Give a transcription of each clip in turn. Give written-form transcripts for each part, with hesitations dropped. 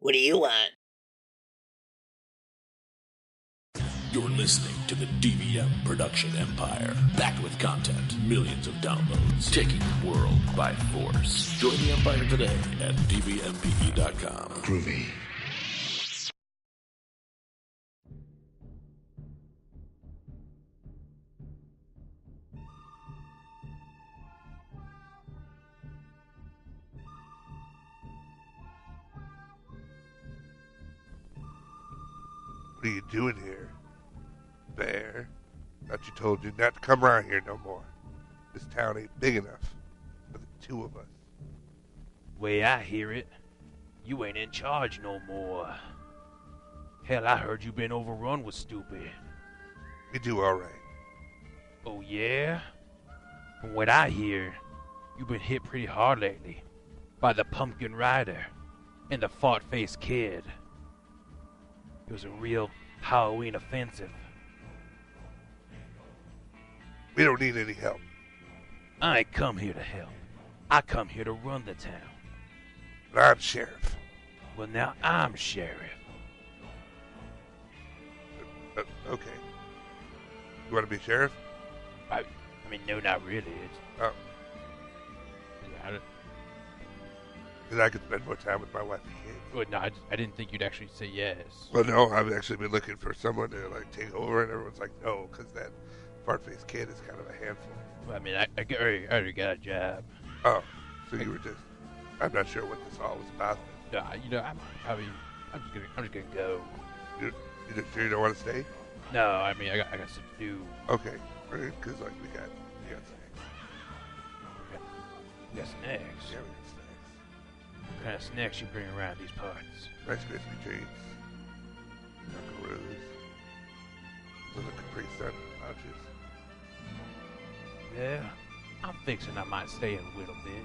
What do you want? You're listening to the DVM production empire. Packed with content, millions of downloads, taking the world by force. Join the empire today at dvmpe.com. Groovy. What are you doing here, Bear? Thought you told you not to come around here no more. This town ain't big enough for the two of us. Way I hear it, you ain't in charge no more. Hell, I heard you been overrun with stupid. We do all right. Oh yeah? From what I hear, you've been hit pretty hard lately by the Pumpkin Rider and the fart-faced kid. It was a real Halloween offensive. We don't need any help. I ain't come here to help. I come here to run the town. But I'm sheriff. Well, now I'm sheriff. Okay. You want to be sheriff? I mean, no, not really. Oh. I don't- Because I could spend more time with my wife and kids. Well, no, I didn't think you'd actually say yes. Well, no, I've actually been looking for someone to take over, and everyone's like, no, because that fart-faced kid is kind of a handful. Well, I mean, I already got a job. Oh, so you were just... I'm not sure what this all was about. I'm just gonna go. You sure you don't want to stay? No, I mean, I got stuff to do. Okay, because we got snacks. We got snacks. Yeah, we got snacks. What kind of snacks you bring around these parts? Rice Krispie treats, Dunkaroos, little Capri Sun pouches. Yeah, I'm fixing I might stay a little bit.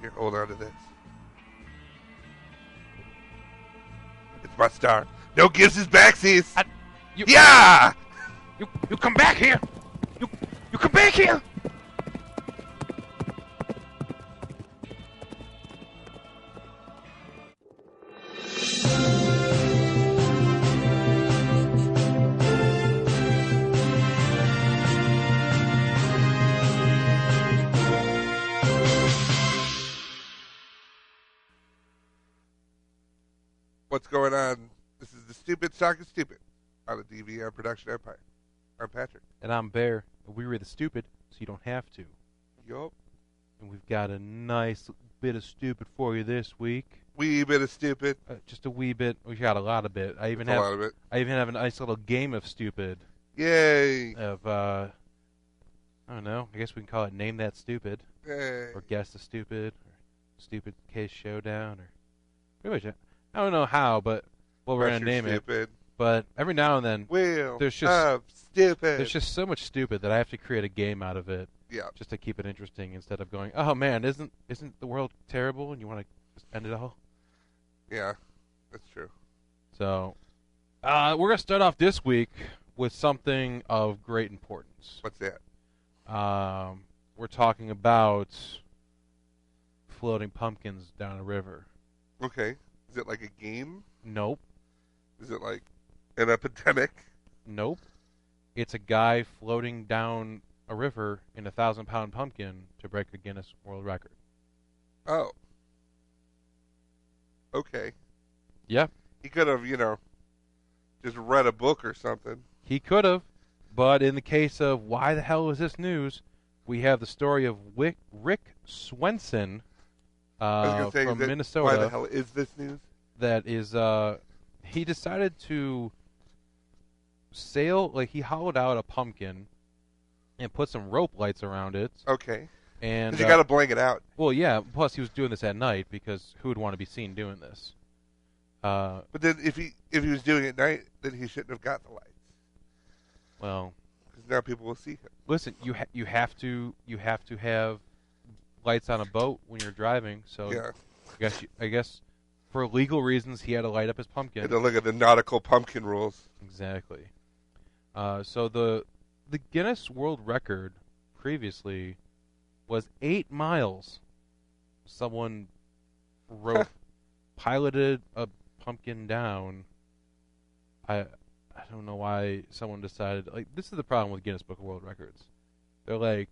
Here, hold on to this. It's my star. No gives his backsies. Yeah! You come back here! You come back here! What's going on? This is the Stupid Talking Stupid on the DVM Production Empire. I'm Patrick. And I'm Bear. And we read the stupid, so you don't have to. Yup. And we've got a nice bit of stupid for you this week. Wee bit of stupid. Just a wee bit. We got a lot of it. I even have a nice little game of stupid. Yay! Of I don't know. I guess we can call it Name That Stupid, Yay! or Guess the Stupid, or Stupid Case Showdown, or pretty much. I don't know how, but we're gonna name stupid. it. But every now and then, there's just so much stupid that I have to create a game out of it. Yeah. Just to keep it interesting, instead of going, oh man, isn't the world terrible, and you want to just end it all? Yeah, that's true. So, we're gonna start off this week with something of great importance. What's that? We're talking about floating pumpkins down a river. Okay. Is it like a game? Nope. Is it like an epidemic? Nope. It's a guy floating down a river in a 1,000-pound pumpkin to break a Guinness World Record. Oh. Okay. Yeah. He could have, just read a book or something. He could have, but in the case of why the hell is this news, we have the story of Rick Swenson from Minnesota. Why the hell is this news? That is, he decided to sail, he hollowed out a pumpkin and put some rope lights around it. Okay. And you got to blank it out. Well, yeah. Plus, he was doing this at night because who would want to be seen doing this? But then, if he was doing it at night, then he shouldn't have got the lights. Well, because now people will see him. Listen, you have to have lights on a boat when you're driving. So yeah. I guess for legal reasons, he had to light up his pumpkin. Had to look at the nautical pumpkin rules. Exactly. So the Guinness World Record previously was 8 miles. Someone piloted a pumpkin down. I don't know why someone decided, like, this is the problem with Guinness Book of World Records. They're like,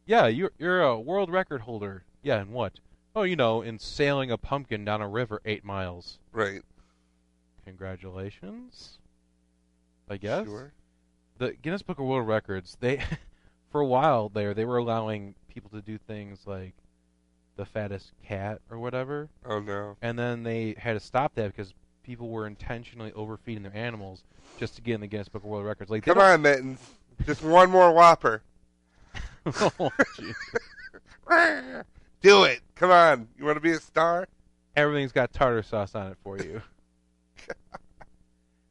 yeah, you're a world record holder. Yeah, in what? Oh, in sailing a pumpkin down a river 8 miles. Right. Congratulations, I guess. Sure. The Guinness Book of World Records, they, for a while there, they were allowing people to do things like the fattest cat or whatever. Oh, no. And then they had to stop that because people were intentionally overfeeding their animals just to get in the Guinness Book of World Records. Like, come on, Mittens. Just one more Whopper. Oh, do it. Come on. You want to be a star? Everything's got tartar sauce on it for you.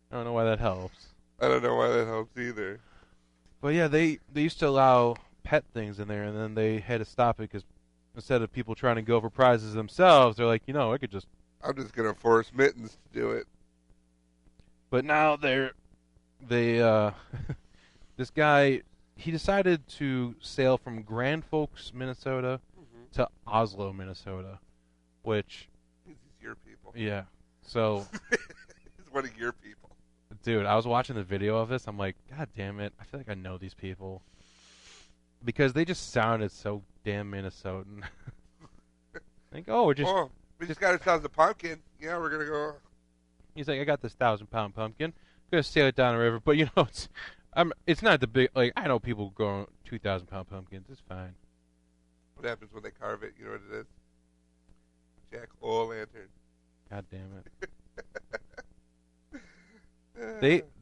I don't know why that helps. I don't know why that helps either. But yeah, they used to allow pet things in there, and then they had to stop it because instead of people trying to go for prizes themselves, they're like, I could just... I'm just going to force Mittens to do it. But now this guy, he decided to sail from Grand Forks, Minnesota to Oslo, Minnesota, which... He's your people. Yeah. So... He's one of your people. Dude, I was watching the video of this. I'm like, God damn it. I feel like I know these people. Because they just sounded so damn Minnesotan. Like, we just got ourselves a pumpkin. Yeah, we're going to go. He's like, I got this 1,000-pound pumpkin. I'm going to sail it down the river. But, it's not the big, like, I know people growing 2,000-pound pumpkins. It's fine. What happens when they carve it? You know what it is? Jack-o'-lantern. God damn it.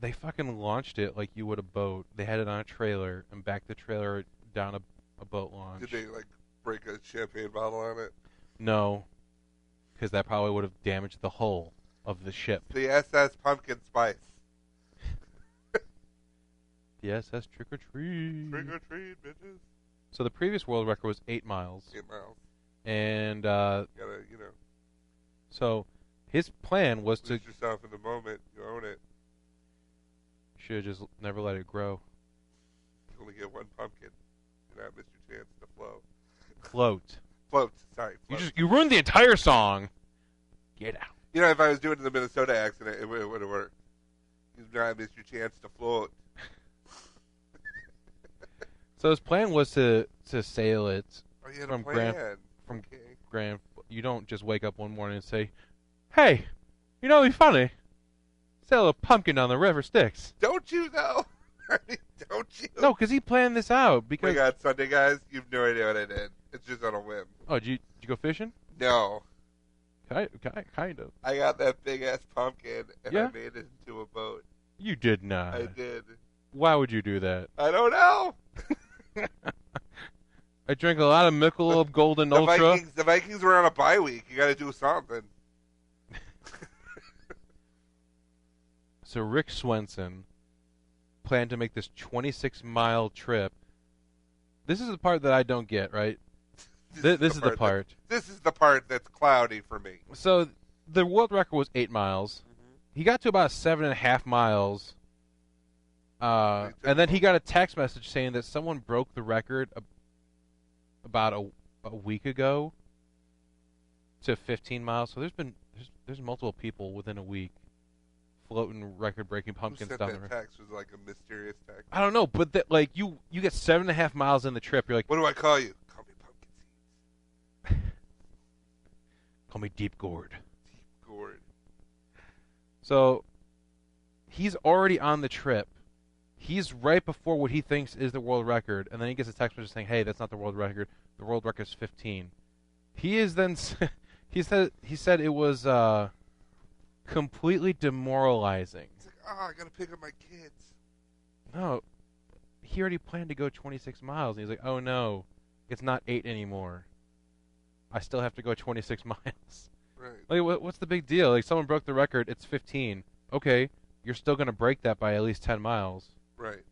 They fucking launched it like you would a boat. They had it on a trailer and backed the trailer down a boat launch. Did they, like, break a champagne bottle on it? No, because that probably would have damaged the hull of the ship. The SS Pumpkin Spice. The SS Trick or Treat. Trick or treat, bitches. So the previous world record was 8 miles. 8 miles. And, gotta, So his plan was lose yourself in the moment. You own it. Should have just never let it grow. You only get one pumpkin. You not miss your chance to flow. Float. Float. Sorry. Float. You ruined the entire song. Get out. If I was doing the Minnesota accent, it would have worked. You not miss your chance to float. So his plan was to sail it from Grand. You don't just wake up one morning and say, "Hey, it'd be funny. Sail a pumpkin down the river Styx." Don't you though? Don't you? No, because he planned this out. Because we got Sunday, guys. You've no idea what I did. It's just on a whim. Oh, did you go fishing? No. Kind of. I got that big ass pumpkin and Yeah? I made it into a boat. You did not. I did. Why would you do that? I don't know. I drank a lot of Michelob Golden Ultra. The Vikings were on a bye week. You got to do something. So Rick Swenson planned to make this 26-mile trip. This is the part that I don't get, right? This is the part. This is the part that's cloudy for me. So the world record was 8 miles. Mm-hmm. He got to about 7.5 miles. And then he got a text message saying that someone broke the record about a week ago to 15 miles. So there's multiple people within a week floating record-breaking pumpkins down the river. That text was like a mysterious text. I don't know, but you get 7.5 miles in the trip. You're like, what do I call you? Call me Pumpkin Seeds. Call me Deep Gourd. Deep Gourd. So he's already on the trip. He's right before what he thinks is the world record, and then he gets a text message saying, "Hey, that's not the world record. The world record is 15." He is then he said it was completely demoralizing. He's like, I gotta pick up my kids. No, he already planned to go 26 miles, and he's like, "Oh no, it's not 8 anymore. I still have to go 26 miles." Right. Like, what's the big deal? Like, someone broke the record. It's 15. Okay, you're still gonna break that by at least 10 miles. Right.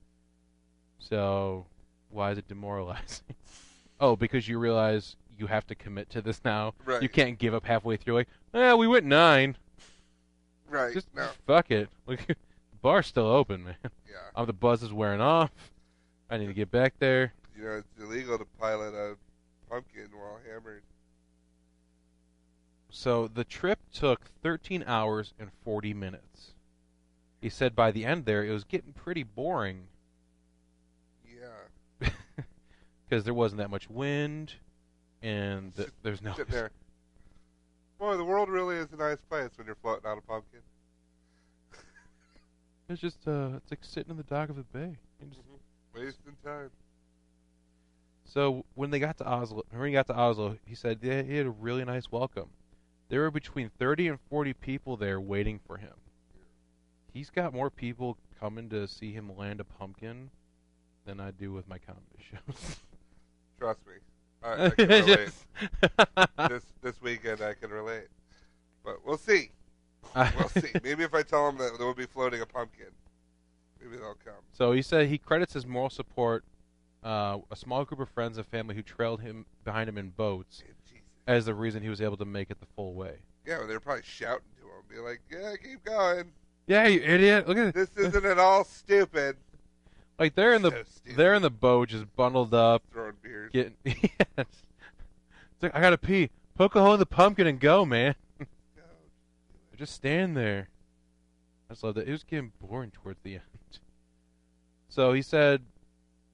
So, why is it demoralizing? Oh, because you realize you have to commit to this now. Right. You can't give up halfway through. Like, we went 9. Right. Just fuck it. Like, the bar's still open, man. Yeah. The buzz is wearing off. I need to get back there. It's illegal to pilot a pumpkin while hammered. So the trip took 13 hours and 40 minutes. He said by the end there, it was getting pretty boring. Yeah. Because there wasn't that much wind, and there's no... Sitting there. Boy, the world really is a nice place when you're floating on a pumpkin. It's just, it's like sitting in the dock of the bay. Wasting time. So when he got to Oslo, he said he had a really nice welcome. There were between 30 and 40 people there waiting for him. He's got more people coming to see him land a pumpkin than I do with my comedy shows. Trust me. I can relate. This weekend I can relate. But we'll see. We'll see. Maybe if I tell them that we'll be floating a pumpkin, maybe they'll come. So he said he credits his moral support, a small group of friends and family who trailed him behind him in boats, as the reason he was able to make it the full way. Yeah, well, they're probably shouting to him, be like, "Yeah, keep going. Yeah, you idiot! Look at this. Isn't at all stupid." Like they're in the boat, just bundled up, throwing beers. Yes. It's like, I gotta pee. Poke a hole in the pumpkin and go, man. Just stand there. I just love that. It was getting boring towards the end. So he said,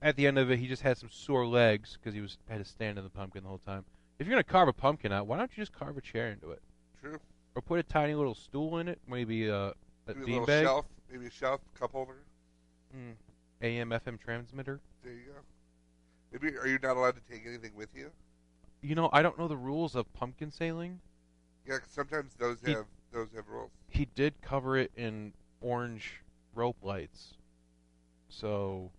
at the end of it, he just had some sore legs because he had to stand in the pumpkin the whole time. If you're gonna carve a pumpkin out, why don't you just carve a chair into it? True. Or put a tiny little stool in it, maybe a little beanbag. Shelf, maybe a shelf, cup holder. AM, FM transmitter. There you go. Maybe are you not allowed to take anything with you? You know, I don't know the rules of pumpkin sailing. Yeah, 'cause sometimes those have rules. He did cover it in orange rope lights, so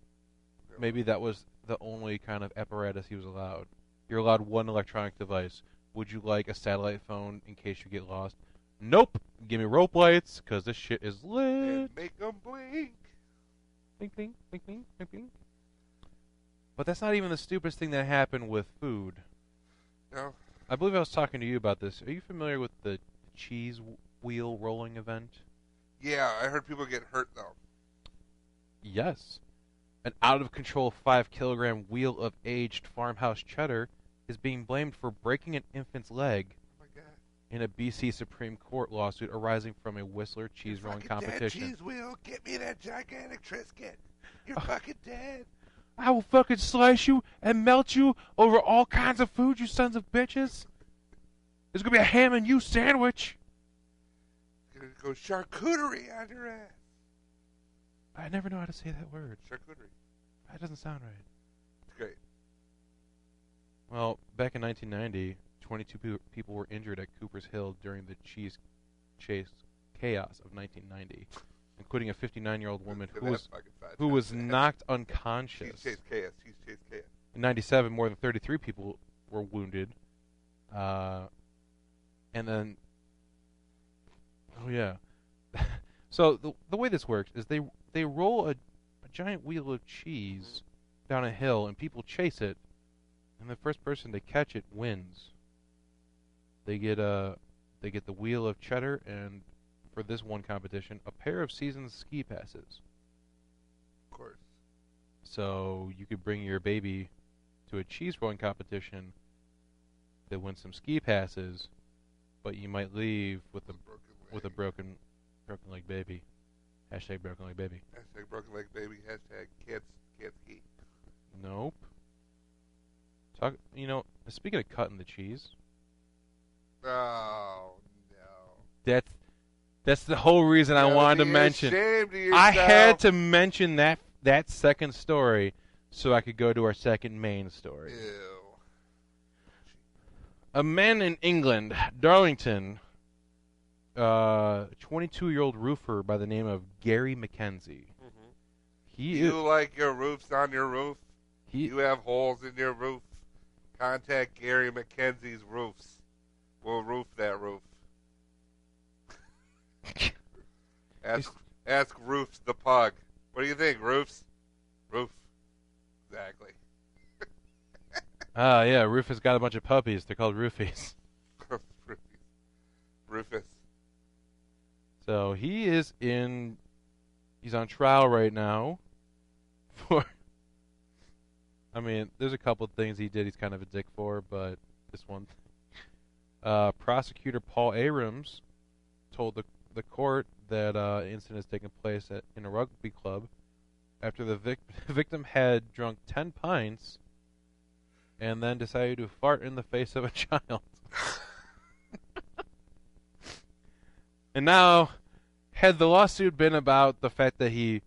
maybe that was the only kind of apparatus he was allowed. You're allowed one electronic device. Would you like a satellite phone in case you get lost? Nope. Give me rope lights, because this shit is lit. And make them blink. Blink, blink, blink, blink, blink, blink. But that's not even the stupidest thing that happened with food. No. I believe I was talking to you about this. Are you familiar with the cheese wheel rolling event? Yeah, I heard people get hurt, though. Yes. An out-of-control 5-kilogram wheel of aged farmhouse cheddar is being blamed for breaking an infant's leg in a BC Supreme Court lawsuit arising from a Whistler cheese rolling competition. Dead cheese wheel, get me that gigantic Triscuit. You're fucking dead. I will fucking slice you and melt you over all kinds of food, you sons of bitches. There's gonna be a ham and you sandwich. Gonna go charcuterie on your ass. I never know how to say that word. Charcuterie. That doesn't sound right. It's great. Well, back in 1990, 22 people were injured at Cooper's Hill during the cheese chase chaos of 1990, including a 59-year-old woman who was knocked unconscious. Cheese chase chaos. In 97, more than 33 people were wounded. And then, oh yeah. So the way this works is they roll a giant wheel of cheese down a hill, and people chase it, and the first person to catch it wins. They get the wheel of cheddar, and for this one competition, a pair of seasoned ski passes. Of course. So you could bring your baby to a cheese rolling competition to win some ski passes, but you might leave with a broken leg baby. Hashtag broken leg baby. Hashtag broken leg baby. Hashtag can't ski. Nope. Speaking of cutting the cheese. Oh no. That's the whole reason I wanted to mention. I had to mention that second story so I could go to our second main story. Ew. A man in England, Darlington, 22-year-old roofer by the name of Gary McKenzie. Mm-hmm. You like your roofs on your roof? You have holes in your roof? Contact Gary McKenzie's Roofs. We'll roof that roof. Ask Roofs the pug. What do you think, Roofs? Roof. Exactly. Yeah, Rufus got a bunch of puppies. They're called Roofies. Rufus. So he's on trial right now for, I mean, there's a couple of things he did he's kind of a dick for, but this one, Prosecutor Paul Abrams told the court that incident has taken place in a rugby club after the victim had drunk 10 pints and then decided to fart in the face of a child. And now, had the lawsuit been about the fact that he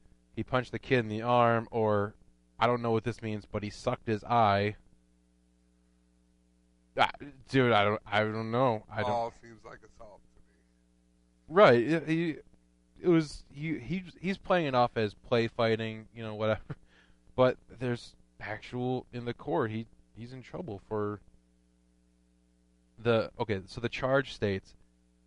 punched the kid in the arm, or I don't know what this means, but he sucked his eye. Dude, I don't know. All seems like assault to me. Right. He's playing it off as play fighting, whatever. But there's actual in the court. He's in trouble for so the charge states,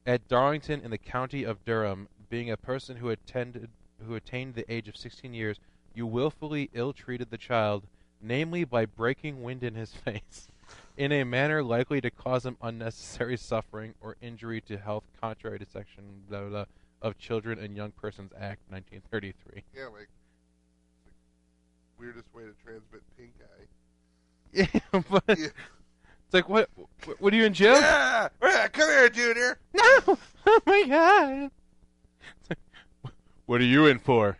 at Darlington in the county of Durham, being a person who attained the age of 16 years, you willfully ill-treated the child, namely by breaking wind in his face, in a manner likely to cause him unnecessary suffering or injury to health, contrary to Section blah, blah, blah, of Children and Young Persons Act 1933. Yeah, like weirdest way to transmit pink eye. Yeah, but it's like, what are you in jail? Yeah, come here, Junior. No, oh my God. It's like, what are you in for?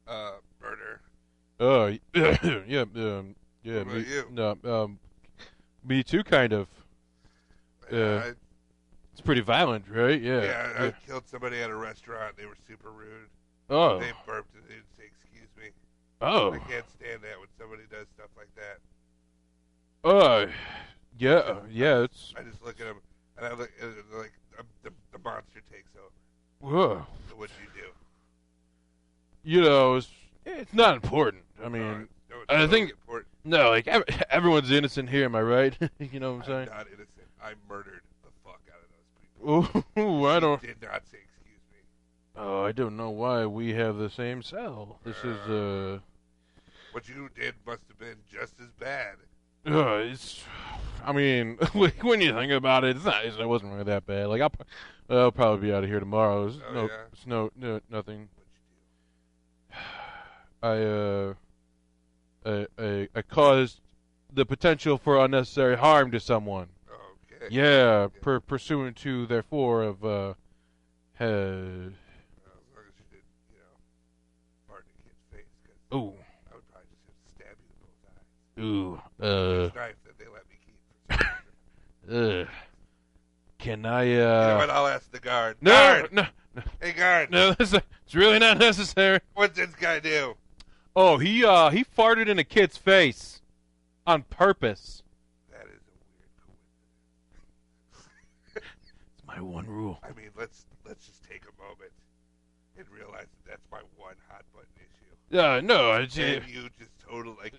Murder. Oh, yeah, What about you? No, me too, kind of. It's pretty violent, right? Yeah. I killed somebody at a restaurant. They were super rude. Oh. They burped and they didn't say excuse me. Oh. I can't stand that when somebody does stuff like that. Yeah. It's. I just look at them and I look like the monster takes over. Whoa. So what'd you do? It's not important. I mean, no, it's I totally think important. no, like everyone's innocent here. Am I right? You know what I'm saying? I'm not innocent. I murdered the fuck out of those people. Ooh, I don't. She did not say excuse me. Oh, I don't know why we have the same cell. This is What you did must have been just as bad. It's. I mean, when you think about it, it wasn't really that bad. Like I'll probably be out of here tomorrow. It's nothing. I caused the potential for unnecessary harm to someone. Okay. Yeah, pursuant to therefore of as long as you did, fart in a kid's face. Cause ooh. I would probably just have to stab you in both eyes. Ooh. Knife that they let me keep for some reason. Can I You know what? I'll ask the guard. No, Guard! no. Hey, guard! No, it's really not necessary. What's this guy do? Oh, he farted in a kid's face on purpose. That is a weird coincidence. It's my one rule. I mean, let's just take a moment and realize that that's my one hot button issue. No, And you just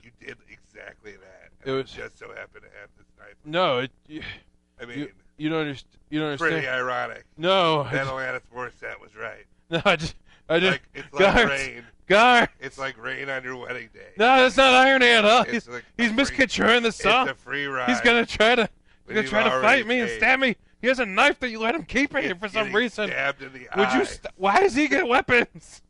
you did exactly that. It was just so happened to have this knife. No, I mean, you don't understand. You don't understand. pretty ironic. No, That Alanis Morissette was right. no, I just It's like guards, rain. guards. It's like rain on your wedding day. No, that's not irony at all. It's like He's a misconstruing the song. It's a free ride. He's gonna try to you've fight already me and paid. stab me. He has a knife that you let him keep here It's for some getting reason. Stabbed in the Would eye. you? Why does he get weapons?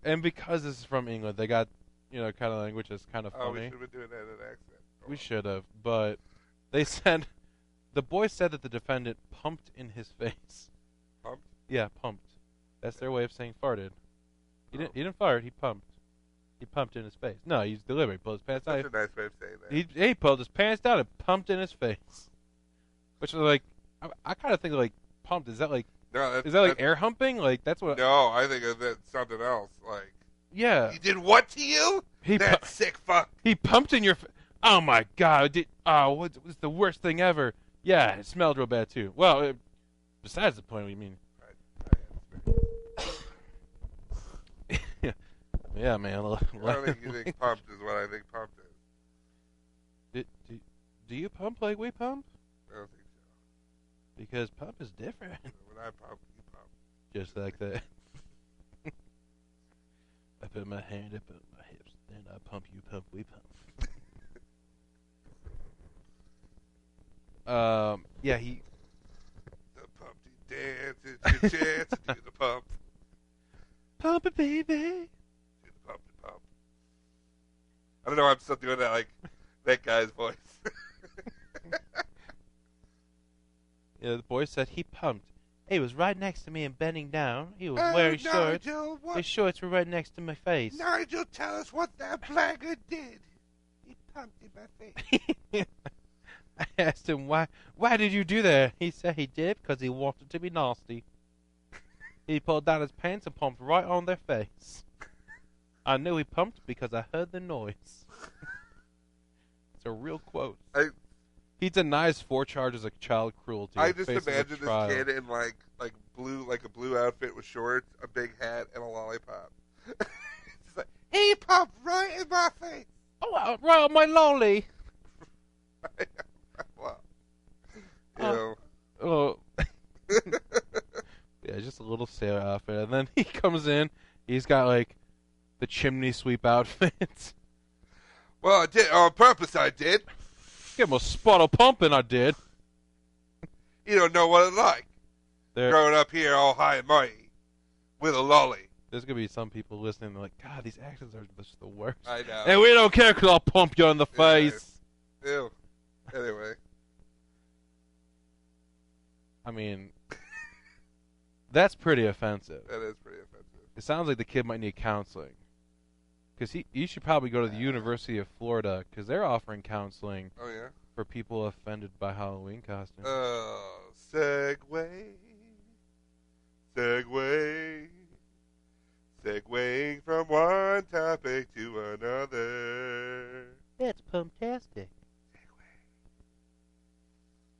And because this is from England, they got kind of language that's kind of Oh, we funny. should have been doing that in an accent. We should have, but they said the boy said that the defendant pumped in his face. Pumped? Yeah, pumped. That's their way of saying farted. He didn't fart. He pumped. He pumped in his face. No, he's deliberate. He pulled his pants down. That's a nice way of saying that. He pulled his pants down and pumped in his face. Which is like, I kind of think like pumped. Is that like air humping? Like that's what? No, I think that's something else. Like, Yeah. he did what to you? That sick fuck. He pumped in your. Oh my God! What was the worst thing ever? Yeah, it smelled real bad too. Well, besides the point, what do you mean? Yeah, man. I don't think you think pumped is what I think pumped is. Do you pump like we pump? I don't think so. Because pump is different. When I pump, you pump. Just like that. I put my hand up on my hips, and I pump, you pump, we pump. Yeah, he. The pumpty dance, it's your chance to do the pump. Pump it, baby. Do the pump. I don't know why I'm still doing that. Like, That guy's voice. Yeah, the boy said he pumped. He was right next to me and bending down. He was wearing shorts. Nigel, His shorts were right next to my face. Nigel, tell us what that blackguard did. He pumped in my face. I asked him, why did you do that? He said he did it because he wanted to be nasty. He pulled down his pants and pumped right on their face. I knew he pumped because I heard the noise. It's a real quote. He denies 4 charges of child cruelty. I just imagine this kid in like a blue outfit with shorts, a big hat, and a lollipop. He's like, he pumped right in my face. Oh, right on my lolly. Wow. You know. Oh. Yeah, just a little sailor outfit. And then he comes in, he's got like the chimney sweep outfit. Well, I did on purpose. I did. Give him a spot of pumping, I did. You don't know what it's like. Growing up here all high and mighty with a lolly. There's going to be some people listening like, God, these accents are just the worst. I know. And we don't care because I'll pump you in the face. Ew. Anyway. I mean, that's pretty offensive. That is pretty offensive. It sounds like the kid might need counseling. Because you should probably go to the University of Florida because they're offering counseling for people offended by Halloween costumes. Oh, segueing from one topic to another. That's pumptastic.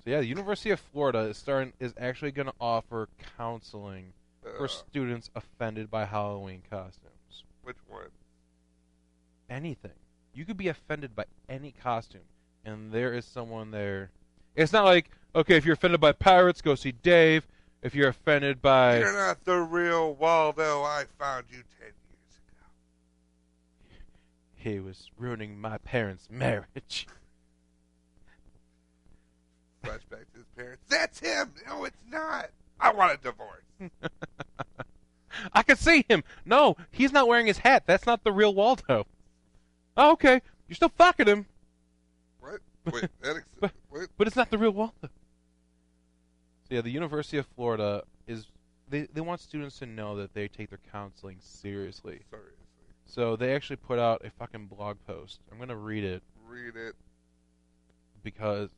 So yeah, the University of Florida is actually going to offer counseling for students offended by Halloween costumes. Which one? Anything. You could be offended by any costume, and there is someone there. It's not like, okay, if you're offended by pirates, go see Dave. If you're offended by... You're not the real Waldo I found you 10 years ago. He was ruining my parents' marriage. Flashback to his parents. That's him! No, it's not! I want a divorce. I can see him! No, he's not wearing his hat. That's not the real Waldo. Oh, okay. You're still fucking him. What? Wait, what? But it's not the real Waldo. So yeah, the University of Florida they want students to know that they take their counseling seriously. So they actually put out a fucking blog post. I'm going to read it. Read it. Because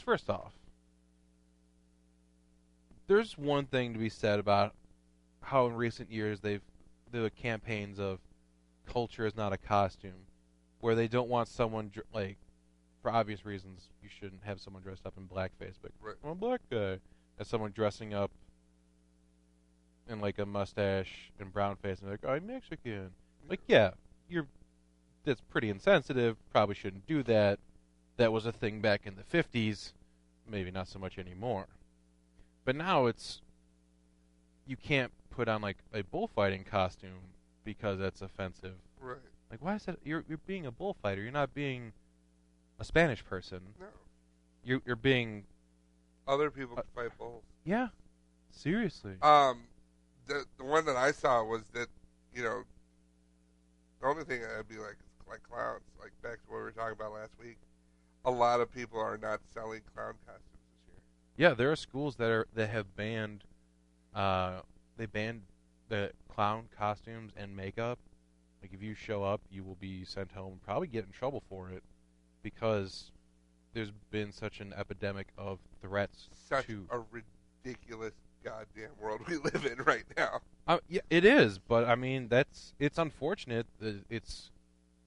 first off, there's one thing to be said about how in recent years the campaigns of culture is not a costume, where they don't want someone for obvious reasons you shouldn't have someone dressed up in blackface, but I'm a black guy, as someone dressing up in like a mustache and brown face and like, I'm Mexican. Like, yeah, that's pretty insensitive. Probably shouldn't do that. That was a thing back in the 50s. Maybe not so much anymore. But now you can't put on like a bullfighting costume because that's offensive. Right. Like, why is that? You're being a bullfighter. You're not being a Spanish person. No. You're being... Other people can fight bulls. Yeah. Seriously. The one that I saw was that, the only thing I'd be like clowns, like back to what we were talking about last week. A lot of people are not selling clown costumes this year. Yeah, there are schools that have banned they banned the clown costumes and makeup. Like, if you show up, you will be sent home and probably get in trouble for it because there's been such an epidemic of threats. Such a ridiculous goddamn world we live in right now. Yeah, it is, but I mean it's unfortunate. It's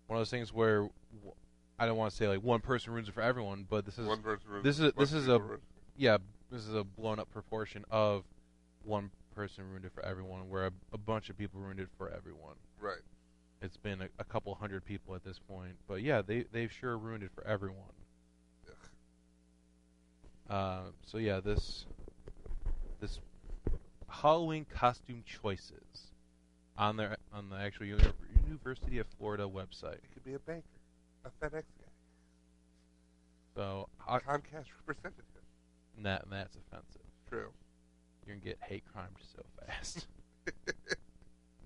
one of those things where I don't want to say like one person ruins it for everyone, but this is a blown up proportion of one person ruined it for everyone, where a bunch of people ruined it for everyone. Right. It's been a couple hundred people at this point, but yeah, they've sure ruined it for everyone. So yeah, this Halloween costume choices on the actual University of Florida website. It could be a banker, a FedEx guy. So Comcast representative. That's offensive. True. You're gonna get hate crimed so fast.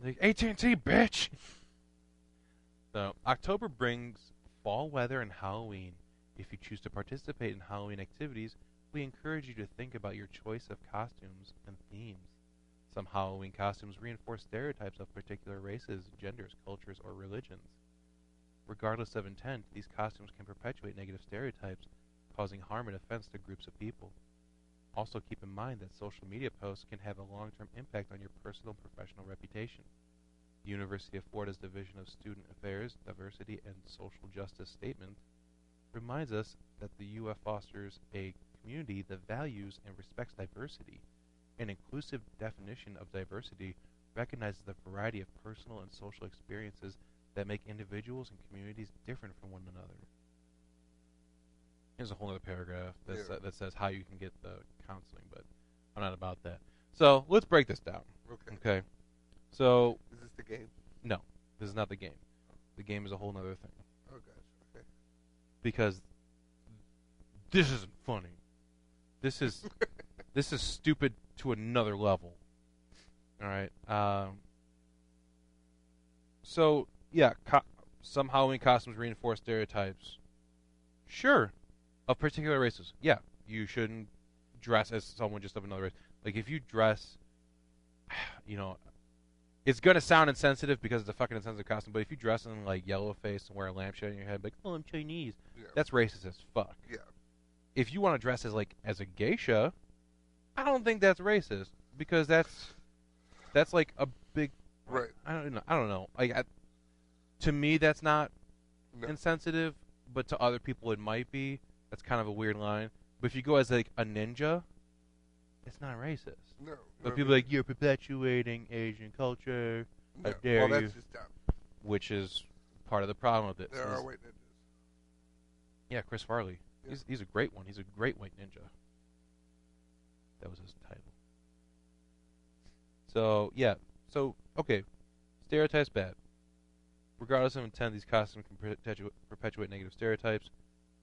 Like, AT&T, bitch. So October brings fall weather and Halloween. If you choose to participate in Halloween activities, we encourage you to think about your choice of costumes and themes. Some Halloween costumes reinforce stereotypes of particular races, genders, cultures, or religions. Regardless of intent, these costumes can perpetuate negative stereotypes, causing harm and offense to groups of people. Also keep in mind that social media posts can have a long-term impact on your personal and professional reputation. The University of Florida's Division of Student Affairs, Diversity, and Social Justice Statement reminds us that the UF fosters a community that values and respects diversity. An inclusive definition of diversity recognizes the variety of personal and social experiences that make individuals and communities different from one another. Here's a whole other paragraph that says how you can get the counseling, but I'm not about that. So let's break this down. Okay. So is this the game? No, this is not the game. The game is a whole other thing. Oh gosh. Okay. Because this isn't funny. This is this is stupid to another level. All right. So yeah, some Halloween costumes reinforce stereotypes. Sure. Of particular races. Yeah, you shouldn't dress as someone just of another race. Like, if you dress, it's going to sound insensitive because it's a fucking insensitive costume, but if you dress in, like, yellow face and wear a lampshade on your head, like, oh, I'm Chinese, that's racist as fuck. Yeah. If you want to dress as a geisha, I don't think that's racist, because that's like, a big... Right. I don't know. Like, to me, that's not insensitive, but to other people it might be. That's kind of a weird line. But if you go as like a ninja, it's not racist. No. But people are like, you're perpetuating Asian culture. How dare you? That's just dumb. Which is part of the problem with it. There are white ninjas. Yeah, Chris Farley. Yeah. He's a great one. He's a great white ninja. That was his title. So, yeah. So, okay. Stereotypes bad. Regardless of intent, these costumes can perpetuate negative stereotypes.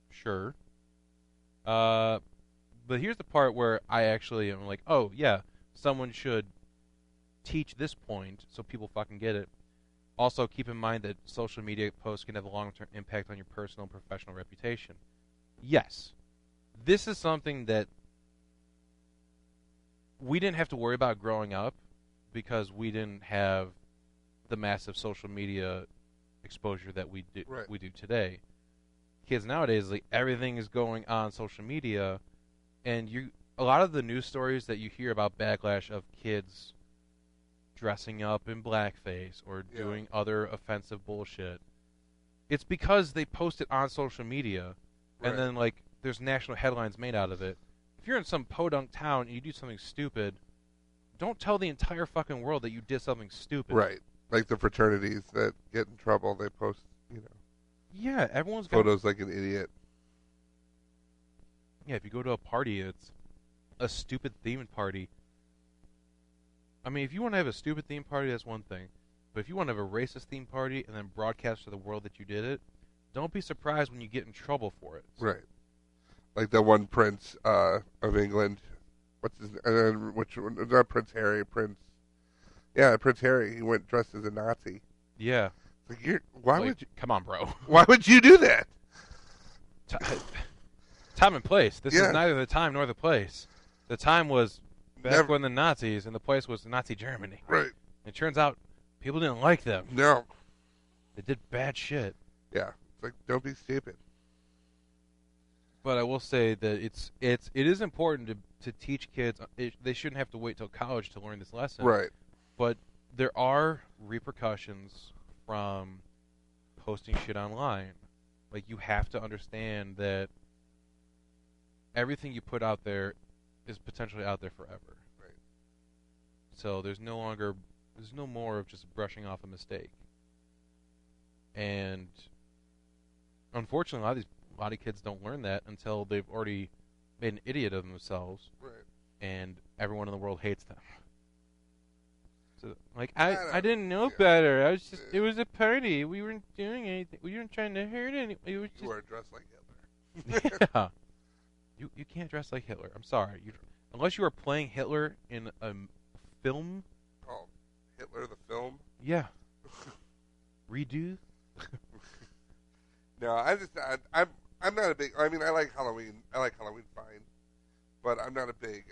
Sure. But here's the part where I actually am like, oh, yeah, someone should teach this point so people fucking get it. Also, keep in mind that social media posts can have a long-term impact on your personal and professional reputation. Yes. This is something that we didn't have to worry about growing up because we didn't have the massive social media exposure that we do today. Kids nowadays, like, everything is going on social media, and a lot of the news stories that you hear about backlash of kids dressing up in blackface or doing other offensive bullshit, it's because they post it on social media, and then, like, there's national headlines made out of it. If you're in some podunk town and you do something stupid, don't tell the entire fucking world that you did something stupid. Right. Like the fraternities that get in trouble, they post, Yeah, everyone's got photos like an idiot. Yeah, if you go to a party, it's a stupid themed party. I mean, if you want to have a stupid themed party, that's one thing. But if you want to have a racist themed party and then broadcast to the world that you did it, don't be surprised when you get in trouble for it. Right. Like that one prince of England. What's his name? Which one? Not Prince Harry. Prince Harry. He went dressed as a Nazi. Yeah. Like, why would you? Come on, bro. Why would you do that? Time and place. This is neither the time nor the place. The time was back when the Nazis, and the place was Nazi Germany. Right. It turns out people didn't like them. No. They did bad shit. Yeah. It's like, don't be stupid. But I will say that it is important to teach kids. They shouldn't have to wait till college to learn this lesson. Right. But there are repercussions from posting shit online. Like, you have to understand that everything you put out there is potentially out there forever. Right. So there's no more of just brushing off a mistake. And unfortunately, a lot of kids don't learn that until they've already made an idiot of themselves. Right. And everyone in the world hates them. So, like, I didn't know better. It was a party. We weren't doing anything. We weren't trying to hurt anyone. You were dressed like Hitler. Yeah. You can't dress like Hitler. I'm sorry. Unless you are playing Hitler in a film. Oh, Hitler the film? Yeah. Redo? No, I'm not a big. I mean, I like Halloween. I like Halloween fine, but I'm not a big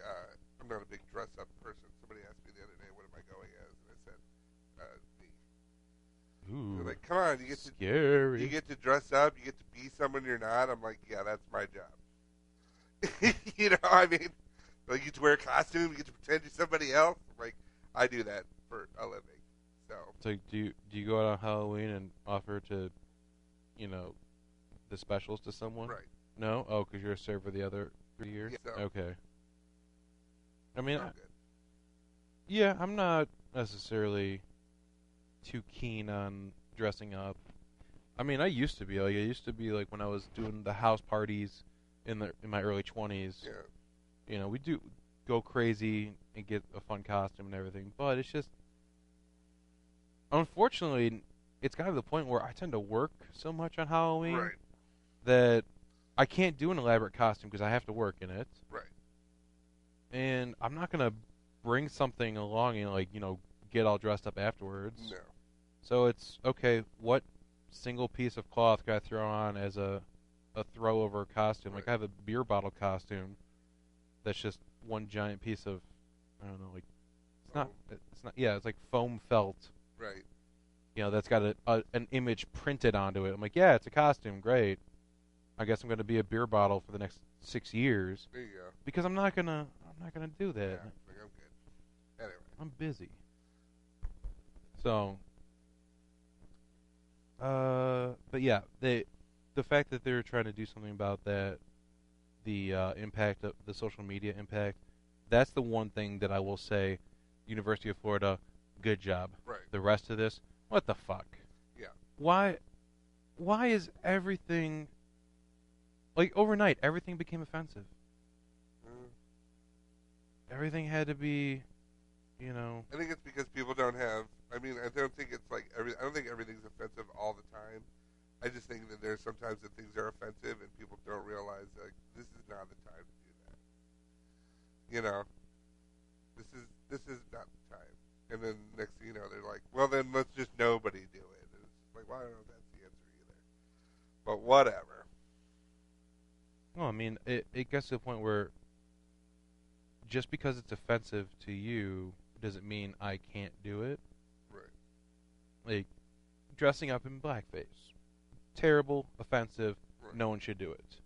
dress up person. Somebody asked me the other day, "What am I going as?" And I said, "Me." Ooh, They're like, "Come on, scary. you get to dress up. You get to be someone you're not." I'm like, "Yeah, that's my job." You know, I mean, like you get to wear a costume, you get to pretend you're somebody else. I'm like, I do that for a living. So do you go out on Halloween and offer to, the specials to someone? right. No? Oh, because you're a server the other 3 years? Yeah, so, Okay. I mean, I'm good. yeah, I'm not necessarily too keen on dressing up. I mean, I used to be. Like, I used to be like when I was doing the house parties in my early 20s. Yeah. We do go crazy and get a fun costume and everything, but it's just, unfortunately, it's gotten to the point where I tend to work so much on Halloween Right. that I can't do an elaborate costume because I have to work in it. Right. And I'm not going to bring something along and, get all dressed up afterwards. No. So it's, okay, what single piece of cloth can I throw on as a throw over costume? Like, Right. I have a beer bottle costume that's just one giant piece of, I don't know, like, it's like foam felt. Right. That's got an image printed onto it. I'm like, yeah, it's a costume, great. I guess I'm going to be a beer bottle for the next 6 years There you go. because I'm not gonna do that. Yeah, like, I'm good. Anyway. I'm busy. So, but yeah, the fact that they're trying to do something about that, the impact of the social media impact, that's the one thing that I will say, University of Florida, good job. Right. The rest of this, what the fuck? Yeah. Why is everything, like, overnight, everything became offensive? Everything had to be, I think it's because people don't have. I mean, I don't think it's like I don't think everything's offensive all the time. I just think that there's sometimes that things are offensive and people don't realize like this is not the time to do that. This is not the time. And then next thing you know, they're like, well, then let's just nobody do it. And it's like, well, I don't know if that's the answer either. But whatever. well, I mean, it gets to the point where just because it's offensive to you doesn't mean I can't do it. Right. Like, dressing up in blackface. Terrible, offensive, Right. no one should do it.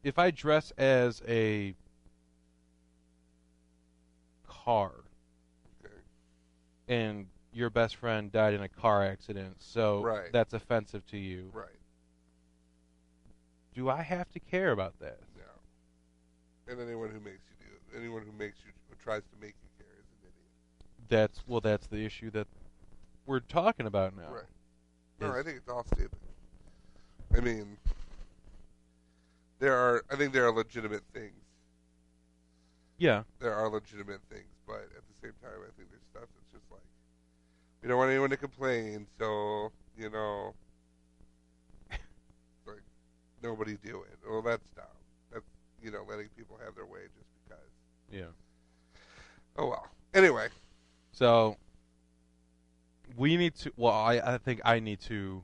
If I dress as a car Okay. and your best friend died in a car accident, so Right. that's offensive to you, Right. do I have to care about that? No. And anyone who makes you do it, anyone who tries to make you care is an idiot. That's the issue that we're talking about now. Right. No, Is- I think it's all stupid. I mean, I think there are legitimate things. Yeah. There are legitimate things, but at the same time, I think there's stuff that's just like, we don't want anyone to complain, so, like, nobody do it. Well, that's dumb. That's, letting people have their way just because. Yeah. Oh, well. Anyway. So we need to. Well, I think I need to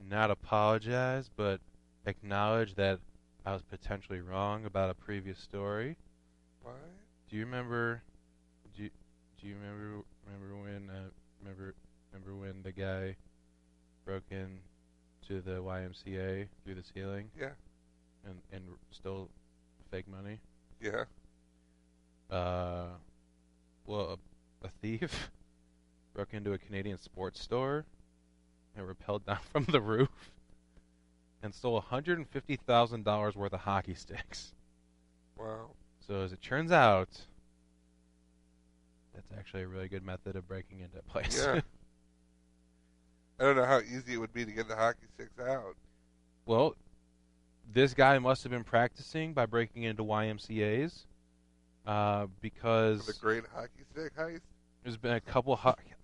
not apologize, but acknowledge that I was potentially wrong about a previous story. What? Do you remember? Do you remember when the guy broke in to the YMCA through the ceiling Yeah. and stole fake money? Yeah. Well, a thief broke into a Canadian sports store and rappelled down from the roof and stole $150,000 worth of hockey sticks. Wow. So as it turns out, that's actually a really good method of breaking into a place. Yeah. I don't know how easy it would be to get the hockey sticks out. Well, this guy must have been practicing by breaking into YMCA's because For the great hockey stick heist? there's been a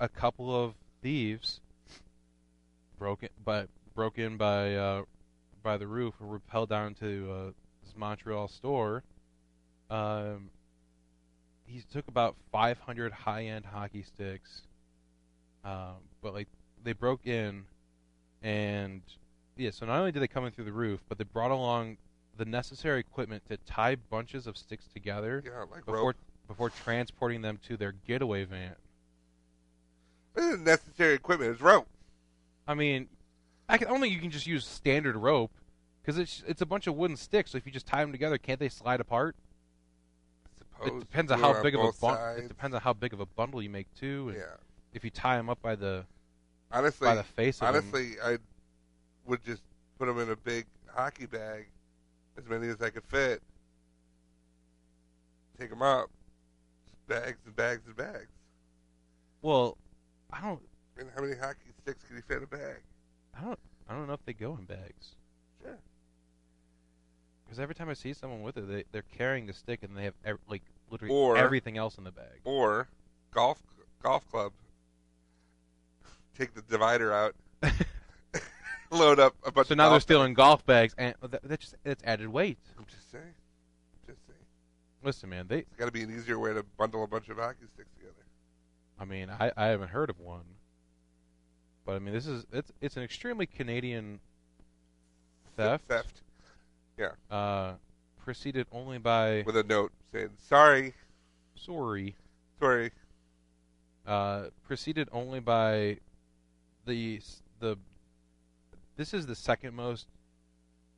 couple of thieves broke in by the roof and rappelled down to this Montreal store. He took about 500 high-end hockey sticks, but like they broke in And, yeah, so not only did they come in through the roof, but they brought along the necessary equipment to tie bunches of sticks together before transporting them to their getaway van. This is necessary equipment. It's rope. I mean, I don't think you can just use standard rope, because it's a bunch of wooden sticks, so if you just tie them together, can't they slide apart? It depends on how big of a bundle you make, too. And if you tie them up by the face of them. Honestly, I would just put them in a big hockey bag, as many as I could fit. Take them up, bags and bags and bags. Well, I don't. And how many hockey sticks can you fit in a bag? I don't know if they go in bags. Sure. Because every time I see someone with it, they're carrying the stick and they have literally everything else in the bag. Or golf club. Take the divider out. Load up a bunch. So now they're still in golf bags, and that's added weight. I'm just saying. Listen, man, it's got to be an easier way to bundle a bunch of hockey sticks together. I mean, I haven't heard of one, but I mean, it's an extremely Canadian theft. Yeah. Preceded only by with a note saying sorry. Preceded only by this is the second most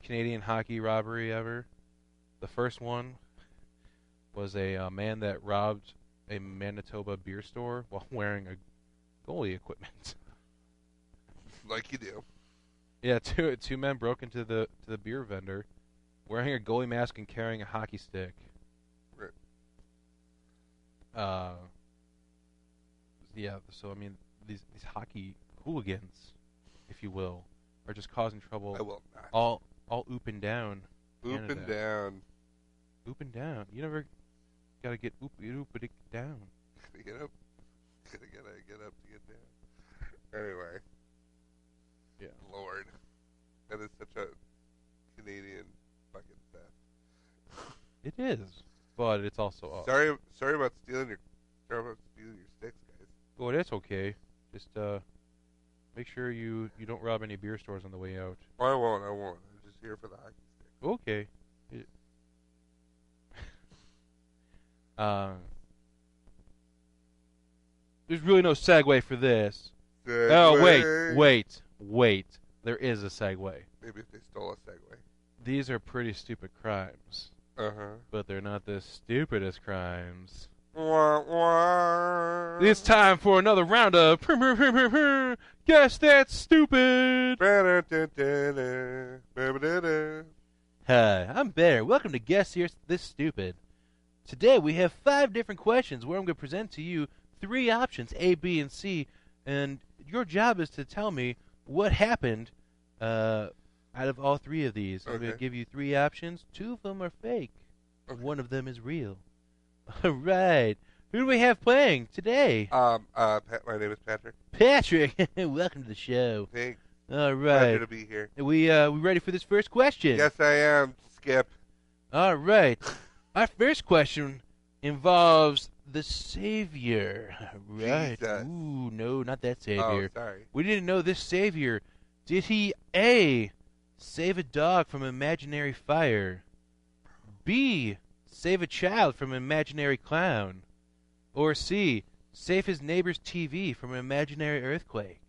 Canadian hockey robbery ever. The first one was a man that robbed a Manitoba beer store while wearing a goalie equipment. Like you do. Yeah, two men broke into the beer vendor wearing a goalie mask and carrying a hockey stick. Right. Yeah, so I mean these hockey hooligans, if you will, are just causing trouble. I will not. All oop and down. Oop and down. Oop and down. You never gotta get oop it down. Gotta get up. Gotta get up to get down. Anyway. Yeah. Lord. That is such a Canadian fucking theft. It is. But it's also Sorry about stealing your sticks, guys. Oh, that's okay. Just make sure you don't rob any beer stores on the way out. Oh, I won't. I'm just here for the hockey stick. Okay. There's really no segue for this. Segway. Oh, wait. There is a segue. Maybe if they stole a Segway. These are pretty stupid crimes. Uh-huh. But they're not the stupidest crimes. Wah, wah. It's time for another round of Guess That's Stupid. Hi, I'm Bear. Welcome to Guess This Stupid. Today we have 5 different questions where I'm going to present to you 3 options, A, B, and C, and your job is to tell me what happened out of all 3 of these. Okay. I'm going to give you 3 options. 2 of them are fake. Okay. 1 of them is real. All right. Who do we have playing today? My name is Patrick. Patrick, welcome to the show. Thanks. All right. Pleasure to be here. We ready for this first question? Yes, I am, Skip. All right. Our first question involves the Savior. Right. Jesus. Ooh, no, not that Savior. Oh, sorry. We didn't know this Savior. Did he A, save a dog from imaginary fire? B, save a child from an imaginary clown? Or C, save his neighbor's TV from an imaginary earthquake?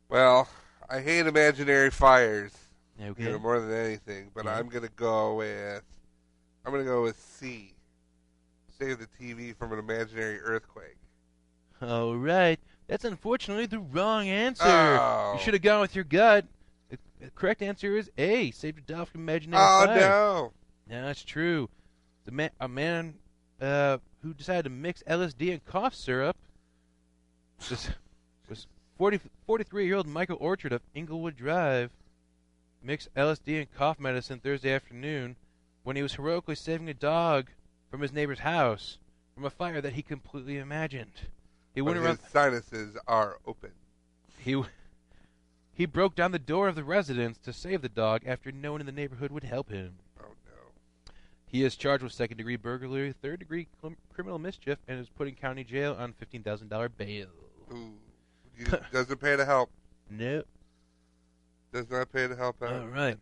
Well, I hate imaginary fires. Okay. More than anything, but Yeah. I'm gonna go with C. Save the TV from an imaginary earthquake. All right. That's unfortunately the wrong answer. Oh. You should have gone with your gut. The correct answer is A, save a dog from imaginary Oh fire. no! Yeah, that's true. A man who decided to mix LSD and cough syrup was 43-year-old Michael Orchard of Inglewood Drive. Mixed LSD and cough medicine Thursday afternoon when he was heroically saving a dog from his neighbor's house from a fire that he completely imagined. His sinuses are open. He broke down the door of the residence to save the dog after no one in the neighborhood would help him. Oh no! He is charged with second-degree burglary, third-degree criminal mischief, and is put in county jail on $15,000 bail. Ooh, doesn't pay to help. Nope. Does not pay to help out. All right.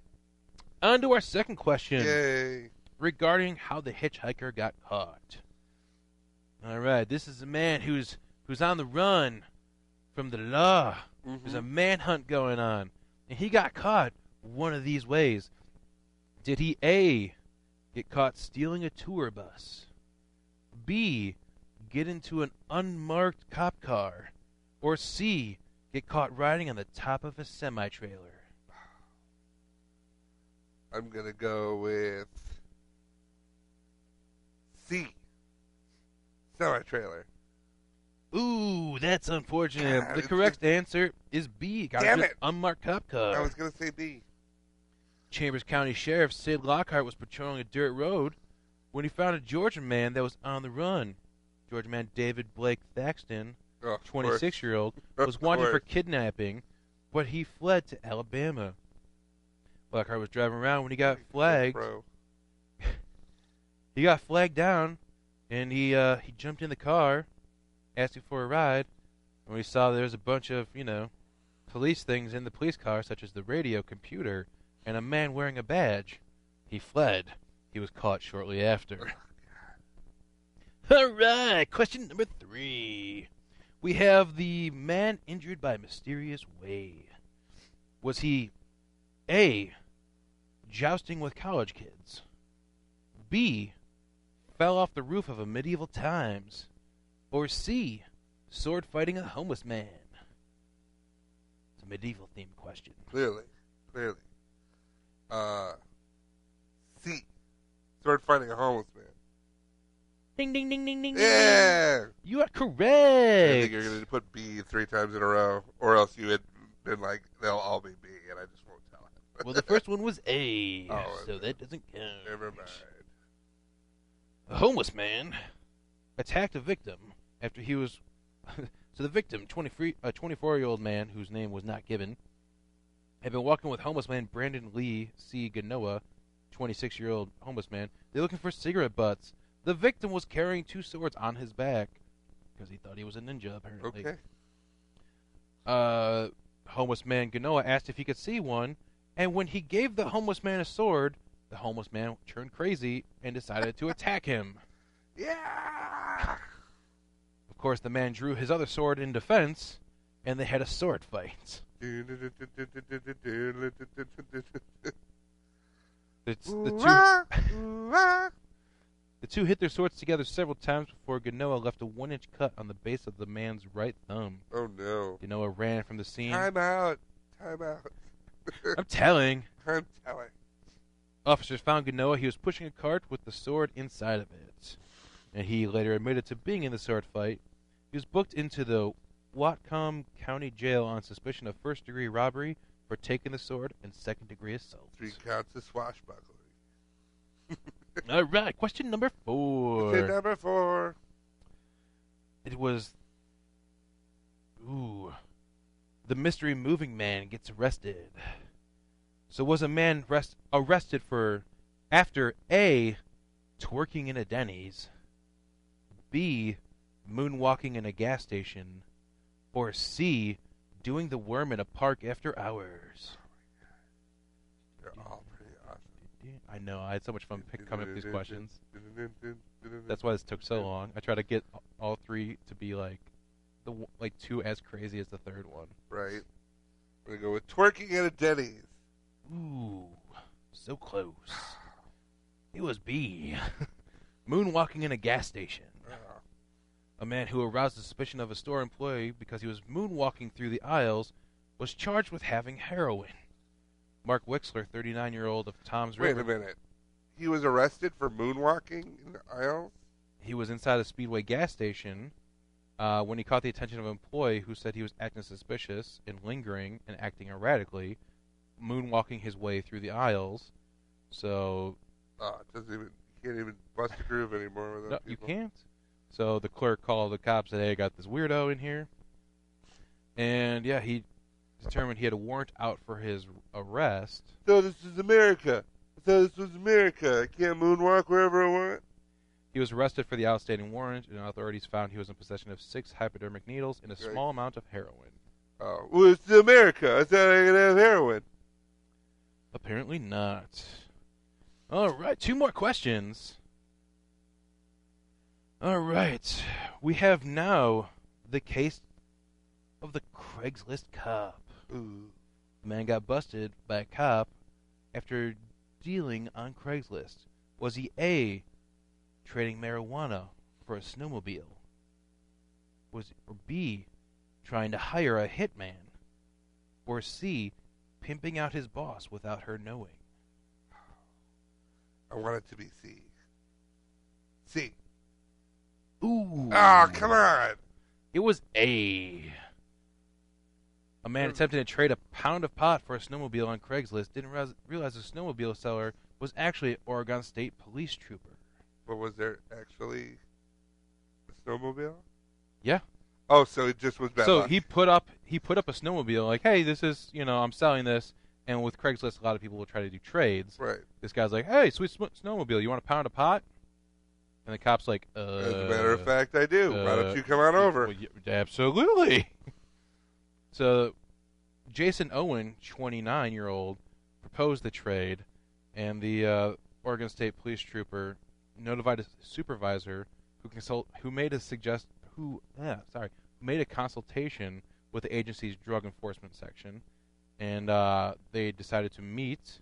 On to our second question. Yay. Regarding how the hitchhiker got caught. All right. This is a man who's on the run from the law. There's a manhunt going on. And he got caught one of these ways. Did he A, get caught stealing a tour bus? B, get into an unmarked cop car? Or C, get caught riding on the top of a semi-trailer? I'm going to go with C. Semi-trailer. Ooh, that's unfortunate. God, the correct answer is B. Got Damn into it. an unmarked cop car. I was going to say B. Chambers County Sheriff Sid Lockhart was patrolling a dirt road when he found a Georgia man that was on the run. Georgia man David Blake Thaxton, 26-year-old, was wanted for kidnapping, but he fled to Alabama. Lockhart was driving around when he got flagged. He got flagged down, and he jumped in the car, asking for a ride. And we saw there was a bunch of, police things in the police car, such as the radio, computer, and a man wearing a badge. He fled. He was caught shortly after. All right, question number 3. We have the man injured by mysterious way. Was he A, jousting with college kids? B, fell off the roof of a medieval times? Or C, sword fighting a homeless man? It's a medieval themed question. Clearly. C. Sword fighting a homeless man. Ding, ding, ding, ding, ding. Yeah! You are correct. I think you're going to put B 3 times in a row, or else you had been like, they'll all be B, and I just won't tell it. Well, the first one was A, Oh, so that doesn't count. Never mind. A homeless man attacked a victim after he was... So the victim, a 24-year-old man whose name was not given, had been walking with homeless man Brandon Lee C. Ganoa, 26-year-old homeless man. They're looking for cigarette butts. The victim was carrying 2 swords on his back because he thought he was a ninja, apparently. Okay. Homeless man Ganoa asked if he could see one, and when he gave the homeless man a sword, the homeless man turned crazy and decided to attack him. Yeah! Of course, the man drew his other sword in defense, and they had a sword fight. The two hit their swords together several times before Ganoa left a 1-inch cut on the base of the man's right thumb. Oh, no. Ganoa ran from the scene. Time out. I'm telling. I'm telling. Officers found Ganoa. He was pushing a cart with the sword inside of it. And he later admitted to being in the sword fight. He was booked into the Whatcom County Jail on suspicion of first-degree robbery for taking the sword and second-degree assault. 3 counts of swashbuckling. All right, question number 4. Question number 4. It was... The mystery moving man gets arrested. So was a man arrested for, after A, twerking in a Denny's, B, moonwalking in a gas station, or C, doing the worm in a park after hours? They're all pretty awesome. I know, I had so much fun coming up with these questions. That's why this took so long. I try to get all 3 to be like 2 as crazy as the third one. Right. We're going to go with twerking at a Denny's. Ooh, so close. It was B. Moonwalking in a gas station. A man who aroused the suspicion of a store employee because he was moonwalking through the aisles was charged with having heroin. Mark Wixler, 39-year-old of Tom's River. Wait a minute. He was arrested for moonwalking in the aisles? He was inside a Speedway gas station when he caught the attention of an employee who said he was acting suspicious and lingering and acting erratically, moonwalking his way through the aisles. So... you can't even bust a groove anymore without No, you people. can't. So the clerk called the cops and said, hey, I got this weirdo in here. And, yeah, he determined he had a warrant out for his arrest. So this is America. I thought this was America. I can't moonwalk wherever I want. He was arrested for the outstanding warrant, and authorities found he was in possession of 6 hypodermic needles and a small amount of heroin. Oh, well, it's America. I thought I could have heroin. Apparently not. All right, 2 more questions. All right, we have now the case of the Craigslist cop. Ooh. The man got busted by a cop after dealing on Craigslist. Was he A, trading marijuana for a snowmobile? Or B, trying to hire a hitman? Or C, pimping out his boss without her knowing? I want it to be C. C. Ooh. Oh, come on. It was A. A man attempting to trade a pound of pot for a snowmobile on Craigslist didn't realize the snowmobile seller was actually an Oregon State police trooper. But was there actually a snowmobile? Yeah. Oh, so it just was bad So luck. he put up a snowmobile like, hey, this is, I'm selling this. And with Craigslist, a lot of people will try to do trades. Right. This guy's like, hey, sweet snowmobile, you want a pound of pot? And the cop's like, As a matter of fact, I do. Why don't you come on over? Well, absolutely. So Jason Owen, 29-year-old, proposed the trade, and the Oregon State police trooper notified his supervisor, who made a consultation with the agency's drug enforcement section, and they decided to meet.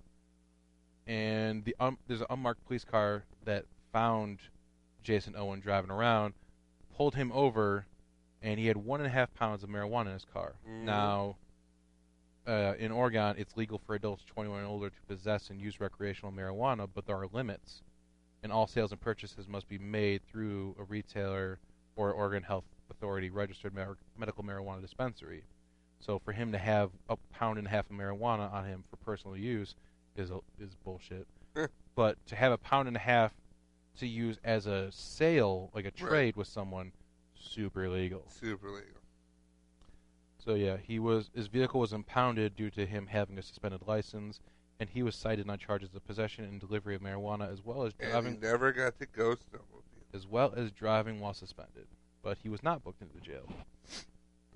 And there's an unmarked police car that found Jason Owen driving around, pulled him over, and he had 1.5 pounds of marijuana in his car. Mm. Now, in Oregon, it's legal for adults 21 and older to possess and use recreational marijuana, but there are limits, and all sales and purchases must be made through a retailer or Oregon Health Authority registered medical marijuana dispensary. So for him to have 1.5 pounds of marijuana on him for personal use is bullshit. But to have 1.5 pounds to use as a sale, like a trade with someone, super illegal. Super legal. So yeah, his vehicle was impounded due to him having a suspended license, and he was cited on charges of possession and delivery of marijuana, as well as driving. And he never got to go snowmobile. As well as driving while suspended, but he was not booked into jail.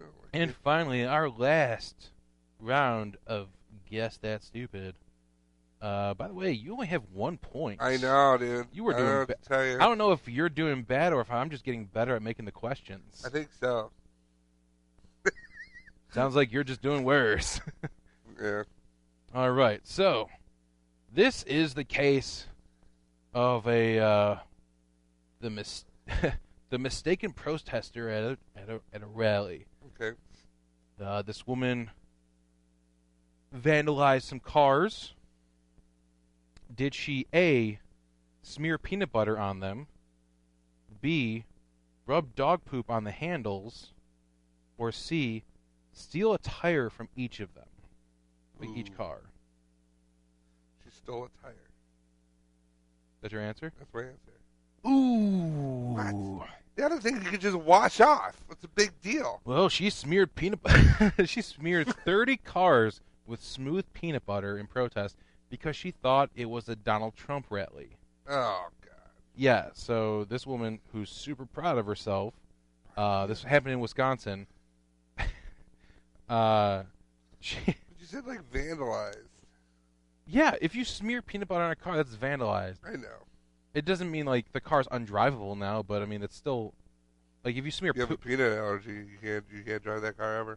Oh, And finally, our last round of Guess That Stupid. By the way, you only have 1 point. I know, dude. You were I don't know doing. what to tell you. I don't know if you're doing bad or if I'm just getting better at making the questions. I think so. Sounds like you're just doing worse. Yeah. All right, so this is the case of the mistaken protester at a rally. Okay. This woman vandalized some cars. Did she A, smear peanut butter on them, B, rub dog poop on the handles, or C, steal a tire from each of them, like each car? She stole a tire. That's your answer? That's my answer. Ooh. What? The other thing you could just wash off. It's a big deal. Well, she smeared peanut butter. She smeared 30 cars with smooth peanut butter in protest because she thought it was a Donald Trump rally. Oh, God. Yeah, so this woman, who's super proud of herself, this happened in Wisconsin. But you said, like, vandalized. Yeah, if you smear peanut butter on a car, that's vandalized. I know. It doesn't mean, like, the car's undrivable now, but, I mean, it's still... Like, if you smear... You have a peanut allergy. You can't drive that car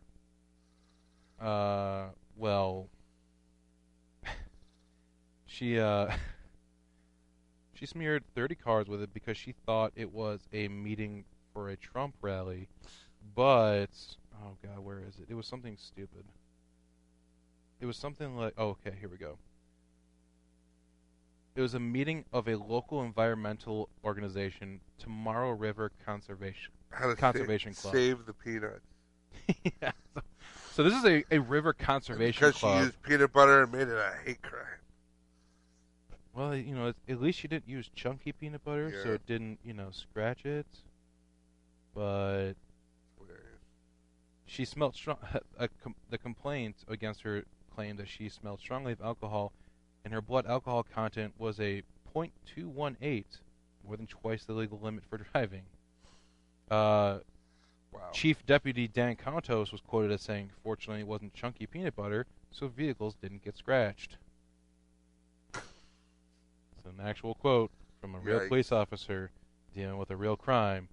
ever? Well... She smeared 30 cars with it because she thought it was a meeting for a Trump rally, but... Oh, God, where is it? It was something stupid. It was something like... Oh, okay, here we go. It was a meeting of a local environmental organization, Tomorrow River Conservation Club. Save the peanuts. Yeah. So this is a river conservation because club. Because she used peanut butter and made it a hate crime. Well, at least she didn't use chunky peanut butter, so it didn't, scratch it. But she smelled strong. The complaint against her claimed that she smelled strongly of alcohol, and her blood alcohol content was a .218, more than twice the legal limit for driving. Wow. Chief Deputy Dan Contos was quoted as saying, "Fortunately, it wasn't chunky peanut butter, so vehicles didn't get scratched." an actual quote from a real Yikes. police officer dealing with a real crime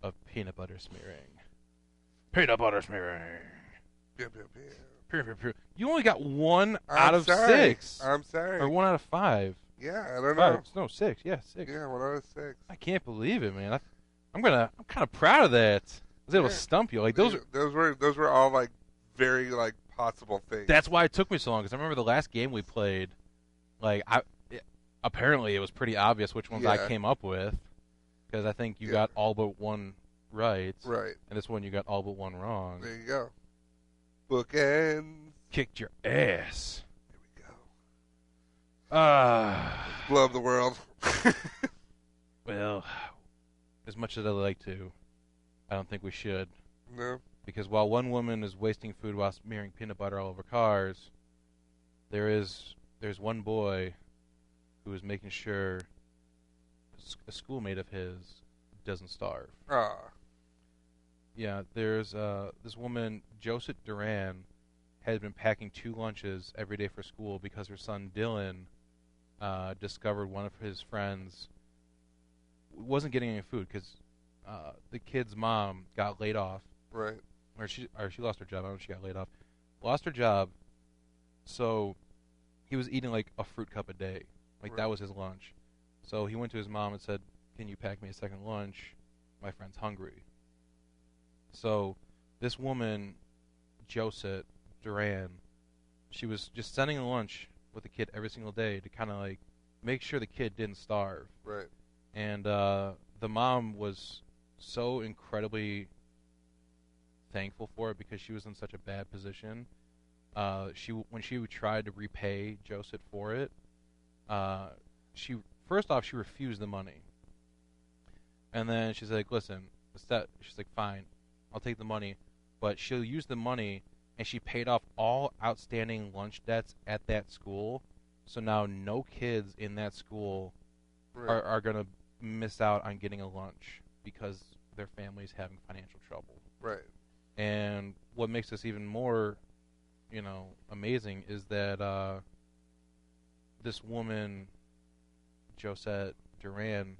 of peanut butter smearing. Peanut butter smearing. Pew, pew, pew. Pew, pew, pew. You only got 1 I'm out of sorry. 6. I'm sorry. Or 1 out of 5. Yeah, I don't know. 5. No, 6. Yeah, 6. Yeah, 1 out of 6. I can't believe it, man. I'm kind of proud of that. I was able to stump you. Like those were all like very like possible things. That's why it took me so long, because I remember the last game we played. Like apparently it was pretty obvious which ones I came up with, because I think you got all but 1 right. Right. And this one you got all but 1 wrong. There you go. Bookends. Kicked your ass. Here we go. Blow up the world. Well, as much as I'd like to, I don't think we should. No. Because while one woman is wasting food while smearing peanut butter all over cars, there's one boy who is making sure a schoolmate of his doesn't starve. Ah. Yeah, there's this woman, Josette Duran, had been packing 2 lunches every day for school because her son Dylan discovered one of his friends wasn't getting any food because the kid's mom got laid off. Right. Or she lost her job. I don't know if she got laid off. Lost her job, so he was eating like a fruit cup a day. Like that was his lunch. So he went to his mom and said, "Can you pack me a second lunch? My friend's hungry." So this woman, Josette Duran, she was just sending a lunch with the kid every single day to kind of like make sure the kid didn't starve. Right. And the mom was so incredibly thankful for it because she was in such a bad position. When she tried to repay Josette for it, she refused the money, and then she's like, "Listen," she's like, "Fine, I'll take the money," but she'll use the money, and she paid off all outstanding lunch debts at that school. So now no kids in that school are gonna miss out on getting a lunch because their family's having financial trouble. Right. And what makes this even more, amazing is that this woman, Josette Duran,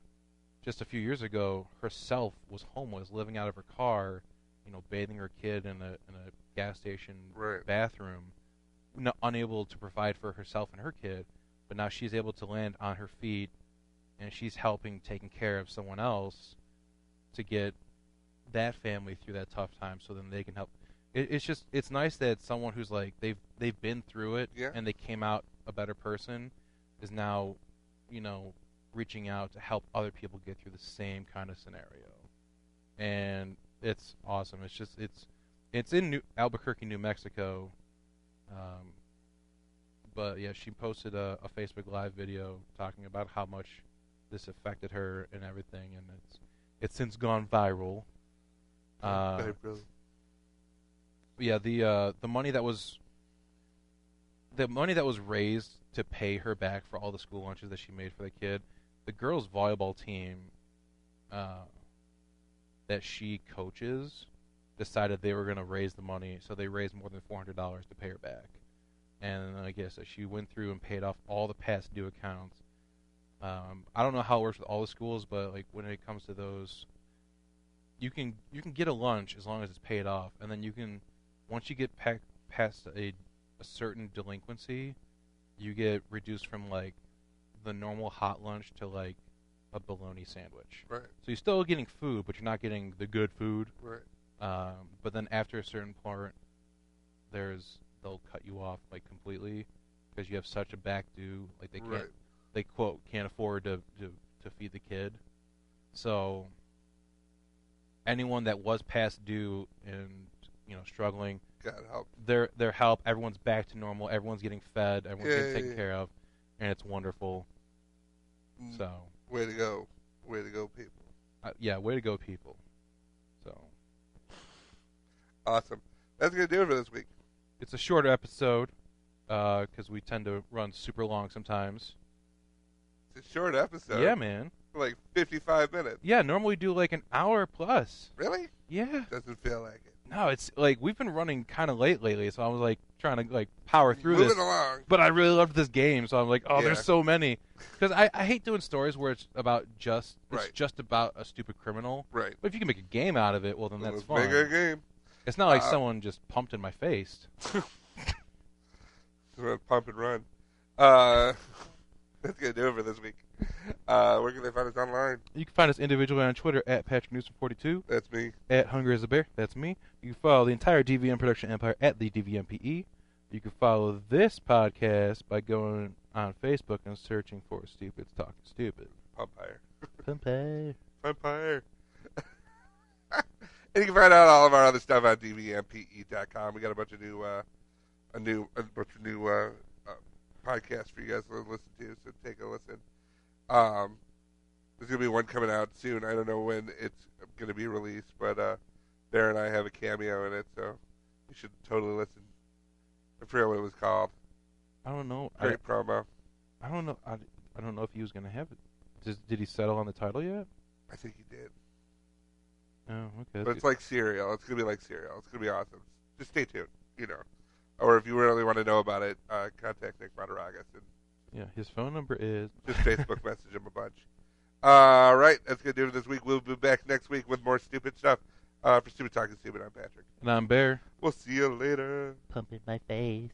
just a few years ago, herself was homeless, living out of her car, bathing her kid in a gas station bathroom, unable to provide for herself and her kid. But now she's able to land on her feet, and she's helping taking care of someone else to get that family through that tough time, so then they can help. It's nice that someone who's like they've been through it and they came out a better person is now, reaching out to help other people get through the same kind of scenario, and it's awesome. It's in Albuquerque, New Mexico, but yeah, she posted a Facebook Live video talking about how much this affected her and everything, and it's since gone viral. Yeah, the money that was raised to pay her back for all the school lunches that she made for the kid, the girls' volleyball team that she coaches decided they were going to raise the money, so they raised more than $400 to pay her back. And I guess she went through and paid off all the past due accounts. I don't know how it works with all the schools, but like when it comes to those, you can get a lunch as long as it's paid off, and then you can, once you get past a certain delinquency, you get reduced from like the normal hot lunch to like a bologna sandwich. Right. So you're still getting food, but you're not getting the good food. Right. But then after a certain point, they'll cut you off like completely because you have such a back due. Like they can't, they quote can't afford to feed the kid. So anyone that was past due and struggling, got help. Their help. Everyone's back to normal. Everyone's getting fed. Everyone's getting taken care of, and it's wonderful. So way to go, people. Yeah, way to go, people. So awesome. That's gonna do it for this week. It's a shorter episode because we tend to run super long sometimes. It's a short episode. Yeah, man. Like 55 minutes. Yeah, normally we do like an hour plus. Really? Yeah. Doesn't feel like it. No, it's like we've been running kind of late lately, so I was like trying to like power through Moving this. along. But I really loved this game, so I'm like, oh, Yeah. there's so many. Because I hate doing stories where it's about just Right. just about a stupid criminal. Right. But if you can make a game out of it, well then that's Let's fun. make a game. It's not like someone just pumped in my face. Pump and run. That's gonna do it for this week. Where can they find us online? You can find us individually on Twitter at PatrickNewsom42, That's me. at Hungry as a Bear. That's me. You can follow the entire DVM production empire at the DVMPE. You can follow this podcast by going on Facebook and searching for Stupids Talking Stupid. Pumpire. Pumpire. Pumpire. And you can find out all of our other stuff on dvmpe.com. We got a bunch of new podcasts for you guys to listen to, so take a listen. There's gonna be one coming out soon. I don't know when it's gonna be released, but Bear and I have a cameo in it, so you should totally listen. I forget what it was called. I don't know. Great promo. I don't know. I don't know if he was going to have it. Did he settle on the title yet? I think he did. Oh, okay. But it's like Serial. It's gonna be like Serial. It's gonna be awesome. Just stay tuned. Or if you really want to know about it, contact Nick Mataragas and yeah, his phone number is just Facebook message him a bunch. All right, that's gonna do it this week. We'll be back next week with more stupid stuff. For Stupid Talking Stupid, I'm Patrick. and I'm Bear. We'll see you later. Pump in my face.